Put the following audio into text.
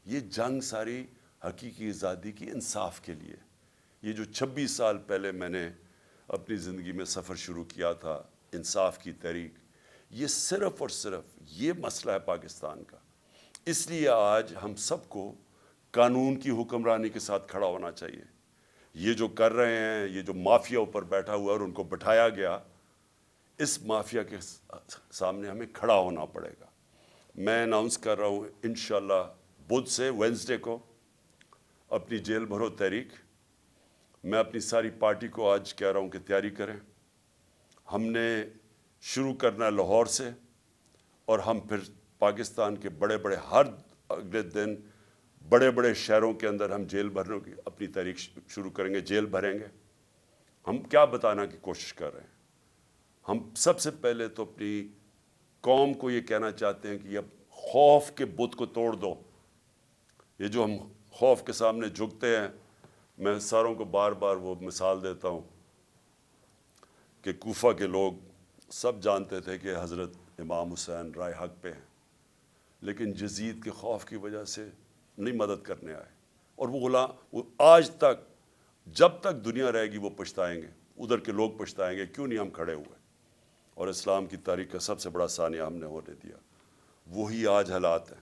یہ جنگ ساری حقیقی آزادی کی انصاف کے لیے. یہ جو 26 سال پہلے میں نے اپنی زندگی میں سفر شروع کیا تھا انصاف کی تحریک، یہ صرف اور صرف یہ مسئلہ ہے پاکستان کا. اس لیے آج ہم سب کو قانون کی حکمرانی کے ساتھ کھڑا ہونا چاہیے. یہ جو کر رہے ہیں، یہ جو مافیا اوپر بیٹھا ہوا ہے اور ان کو بٹھایا گیا، اس مافیا کے سامنے ہمیں کھڑا ہونا پڑے گا. میں اناؤنس کر رہا ہوں انشاءاللہ بدھ سے وینسڈے کو اپنی جیل بھرو تحریک. میں اپنی ساری پارٹی کو آج کہہ رہا ہوں کہ تیاری کریں. ہم نے شروع کرنا ہے لاہور سے، اور ہم پھر پاکستان کے بڑے بڑے ہر اگلے دن بڑے بڑے شہروں کے اندر ہم جیل بھرنے کی اپنی تحریک شروع کریں گے، جیل بھریں گے. ہم کیا بتانا کی کوشش کر رہے ہیں؟ ہم سب سے پہلے تو اپنی قوم کو یہ کہنا چاہتے ہیں کہ یہ خوف کے بت کو توڑ دو. یہ جو ہم خوف کے سامنے جھکتے ہیں، میں ساروں کو بار بار وہ مثال دیتا ہوں کہ کوفہ کے لوگ سب جانتے تھے کہ حضرت امام حسین رائے حق پہ ہیں، لیکن یزید کے خوف کی وجہ سے نہیں مدد کرنے آئے. اور وہ غلام وہ آج تک جب تک دنیا رہے گی وہ پچھتائیں گے، ادھر کے لوگ پچھتائیں گے کیوں نہیں ہم کھڑے ہوئے. اور اسلام کی تاریخ کا سب سے بڑا ثانیہ ہم نے ہونے دیا. وہی آج حالات ہیں.